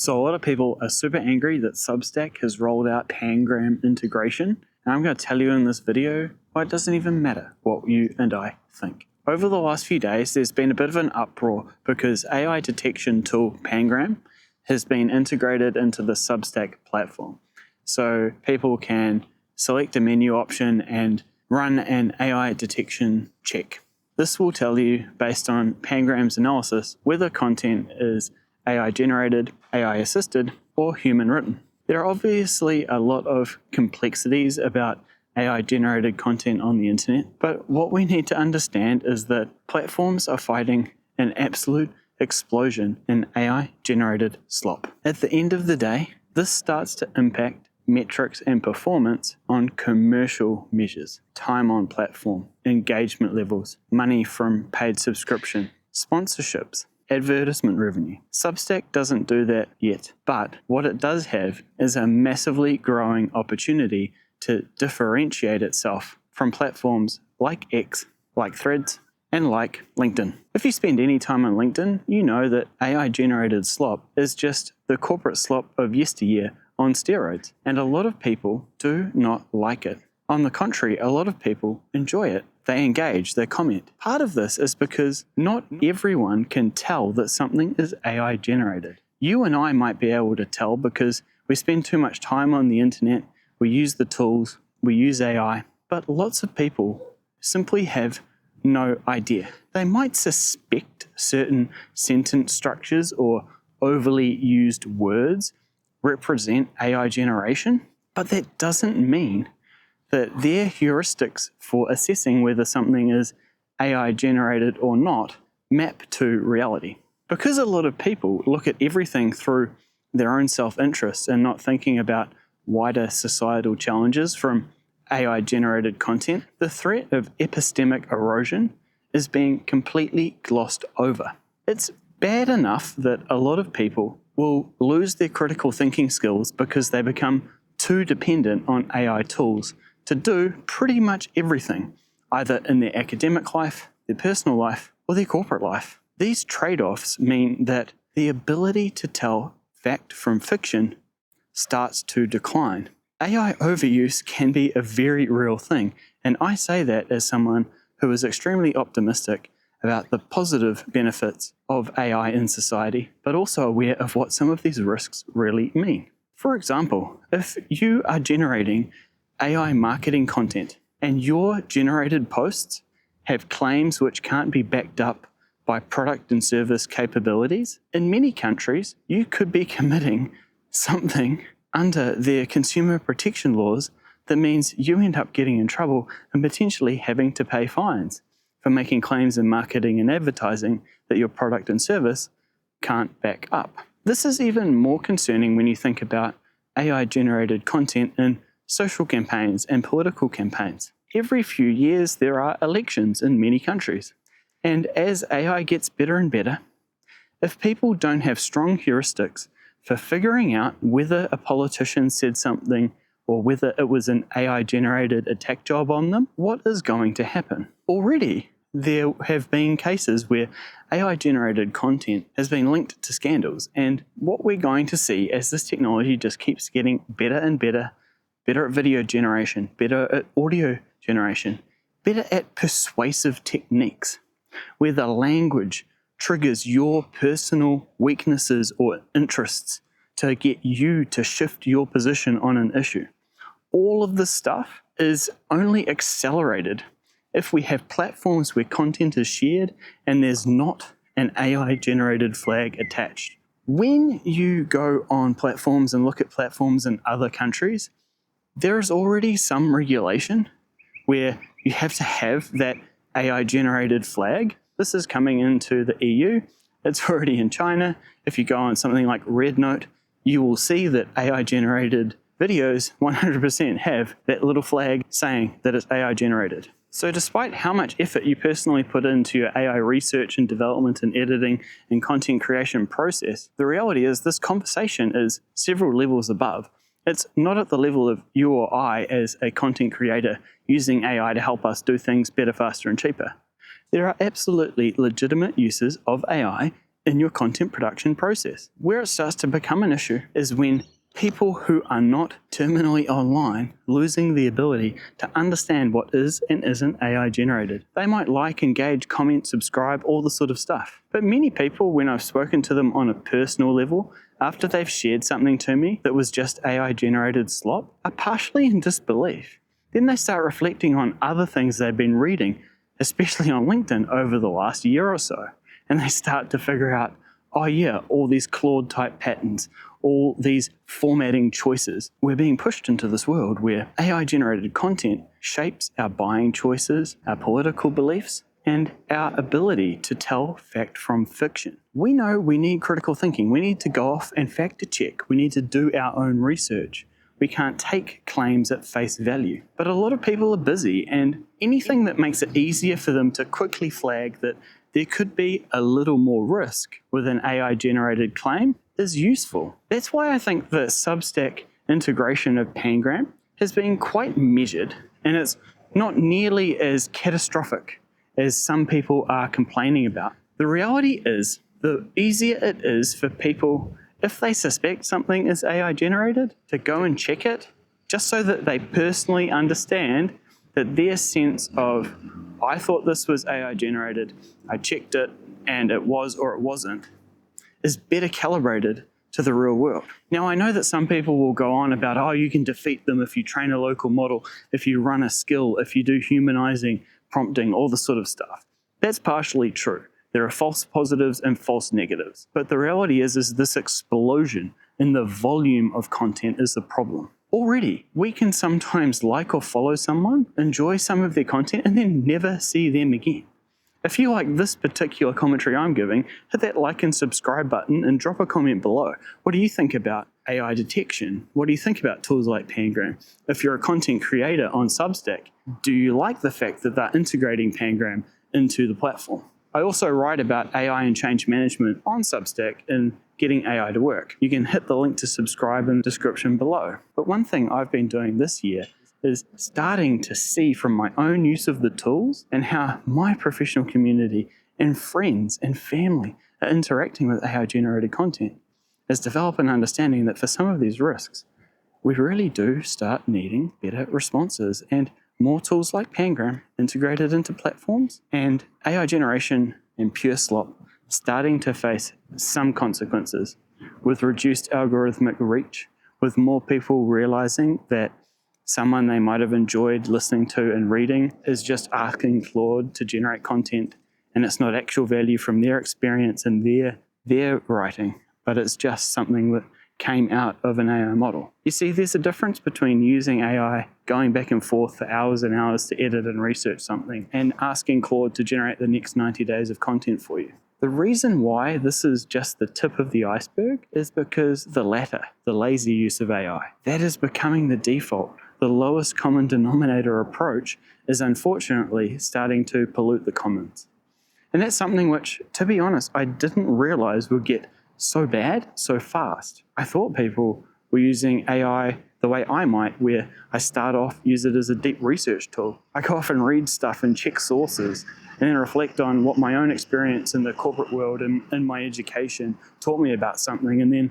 So a lot of people are super angry that Substack has rolled out Pangram integration, and I'm going to tell you in this video why it doesn't even matter what you and I think. Over the last few days, there's been a bit of an uproar because AI detection tool Pangram has been integrated into the Substack platform. So people can select a menu option and run an AI detection check. This will tell you, based on Pangram's analysis, whether content is AI generated, AI assisted, or human written. There are obviously a lot of complexities about AI generated content on the internet, but what we need to understand is that platforms are fighting an absolute explosion in AI generated slop. At the end of the day, this starts to impact metrics and performance on commercial measures, time on platform, engagement levels, money from paid subscription, sponsorships, advertisement revenue. Substack doesn't do that yet, but what it does have is a massively growing opportunity to differentiate itself from platforms like X, like Threads, and like LinkedIn. If you spend any time on LinkedIn, you know that AI-generated slop is just the corporate slop of yesteryear on steroids, and a lot of people do not like it. On the contrary, a lot of people enjoy it. They engage, they comment. Part of this is because not everyone can tell that something is AI generated. You and I might be able to tell because we spend too much time on the internet, we use the tools, we use AI, but lots of people simply have no idea. They might suspect certain sentence structures or overly used words represent AI generation, but that doesn't mean that their heuristics for assessing whether something is AI generated or not map to reality. Because a lot of people look at everything through their own self-interest and not thinking about wider societal challenges from AI generated content, the threat of epistemic erosion is being completely glossed over. It's bad enough that a lot of people will lose their critical thinking skills because they become too dependent on AI tools to do pretty much everything, either in their academic life, their personal life, or their corporate life. These trade-offs mean that the ability to tell fact from fiction starts to decline. AI overuse can be a very real thing, and I say that as someone who is extremely optimistic about the positive benefits of AI in society, but also aware of what some of these risks really mean. For example, if you are generating AI marketing content and your generated posts have claims which can't be backed up by product and service capabilities, in many countries you could be committing something under their consumer protection laws that means you end up getting in trouble and potentially having to pay fines for making claims in marketing and advertising that your product and service can't back up. This is even more concerning when you think about AI-generated content in social campaigns and political campaigns. Every few years there are elections in many countries, and as AI gets better and better, if people don't have strong heuristics for figuring out whether a politician said something or whether it was an AI-generated attack job on them, what is going to happen? Already, there have been cases where AI-generated content has been linked to scandals, and what we're going to see as this technology just keeps getting better and better, better at video generation, better at audio generation, better at persuasive techniques, where the language triggers your personal weaknesses or interests to get you to shift your position on an issue. All of this stuff is only accelerated if we have platforms where content is shared and there's not an AI-generated flag attached. When you go on platforms and look at platforms in other countries, there is already some regulation where you have to have that AI-generated flag. This is coming into the EU. It's already in China. If you go on something like Rednote, you will see that AI-generated videos 100% have that little flag saying that it's AI-generated. So despite how much effort you personally put into your AI research and development and editing and content creation process, the reality is this conversation is several levels above. It's not at the level of you or I as a content creator using AI to help us do things better, faster, and cheaper. There are absolutely legitimate uses of AI in your content production process. Where it starts to become an issue is when people who are not terminally online losing the ability to understand what is and isn't AI generated. They might like, engage, comment, subscribe, all this sort of stuff. But many people, when I've spoken to them on a personal level, after they've shared something to me that was just AI generated slop, are partially in disbelief. Then they start reflecting on other things they've been reading, especially on LinkedIn over the last year or so. And they start to figure out, oh yeah, all these Claude type patterns, all these formatting choices. We're being pushed into this world where AI generated content shapes our buying choices, our political beliefs, and our ability to tell fact from fiction. We know we need critical thinking. We need to go off and fact check. We need to do our own research. We can't take claims at face value. But a lot of people are busy, and anything that makes it easier for them to quickly flag that there could be a little more risk with an AI generated claim is useful. That's why I think the Substack integration of Pangram has been quite measured, and it's not nearly as catastrophic as some people are complaining about. The reality is, the easier it is for people, if they suspect something is AI generated, to go and check it, just so that they personally understand that their sense of, I thought this was AI generated, I checked it, and it was or it wasn't, is better calibrated to the real world. Now, I know that some people will go on about, oh, you can defeat them if you train a local model, if you run a skill, if you do humanizing, prompting, all this sort of stuff. That's partially true. There are false positives and false negatives. But the reality is this explosion in the volume of content is the problem. Already, we can sometimes like or follow someone, enjoy some of their content, and then never see them again. If you like this particular commentary I'm giving, hit that like and subscribe button and drop a comment below. What do you think about AI detection? What do you think about tools like Pangram? If you're a content creator on Substack, do you like the fact that they're integrating Pangram into the platform? I also write about AI and change management on Substack and getting AI to work. You can hit the link to subscribe in the description below. But one thing I've been doing this year is starting to see from my own use of the tools and how my professional community and friends and family are interacting with AI generated content, is develop an understanding that for some of these risks, we really do start needing better responses and more tools like Pangram integrated into platforms, and AI generation and pure slop starting to face some consequences with reduced algorithmic reach, with more people realizing that someone they might have enjoyed listening to and reading is just asking Claude to generate content, and it's not actual value from their experience and their writing, but it's just something that came out of an AI model. You see, there's a difference between using AI, going back and forth for hours and hours to edit and research something, and asking Claude to generate the next 90 days of content for you. The reason why this is just the tip of the iceberg is because the latter, the lazy use of AI, that is becoming the default. The lowest common denominator approach is unfortunately starting to pollute the commons. And that's something which, to be honest, I didn't realize would get so bad so fast. I thought people were using AI the way I might, where I start off, use it as a deep research tool. I go off and read stuff and check sources and then reflect on what my own experience in the corporate world and in my education taught me about something, and then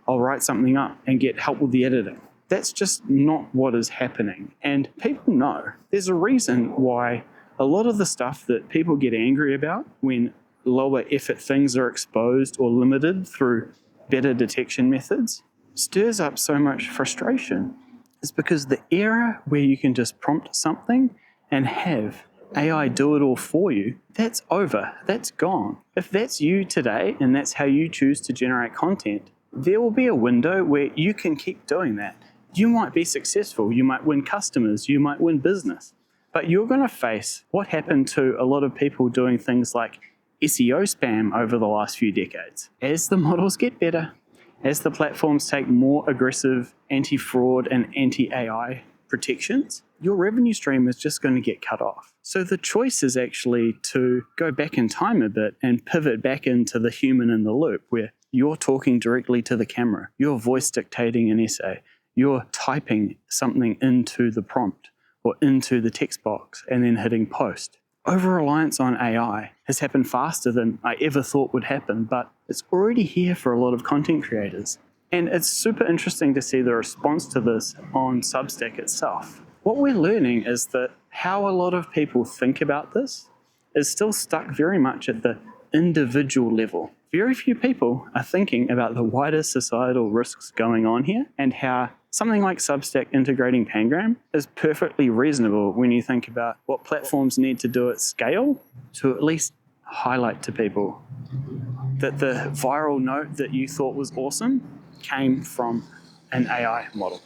I'll write something up and get help with the editing. That's just not what is happening. And people know. There's a reason why a lot of the stuff that people get angry about when lower effort things are exposed or limited through better detection methods stirs up so much frustration. It's because the era where you can just prompt something and have AI do it all for you, that's over. That's gone. If that's you today and that's how you choose to generate content, there will be a window where you can keep doing that. You might be successful, you might win customers, you might win business, but you're going to face what happened to a lot of people doing things like SEO spam over the last few decades. As the models get better, as the platforms take more aggressive anti-fraud and anti-AI protections, your revenue stream is just going to get cut off. So the choice is actually to go back in time a bit and pivot back into the human in the loop, where you're talking directly to the camera, you're voice dictating an essay, you're typing something into the prompt or into the text box and then hitting post. over-reliance on AI has happened faster than I ever thought would happen, but it's already here for a lot of content creators. And it's super interesting to see the response to this on Substack itself. What we're learning is that how a lot of people think about this is still stuck very much at the individual level. Very few people are thinking about the wider societal risks going on here and how something like Substack integrating Pangram is perfectly reasonable when you think about what platforms need to do at scale to at least highlight to people that the viral note that you thought was awesome came from an AI model.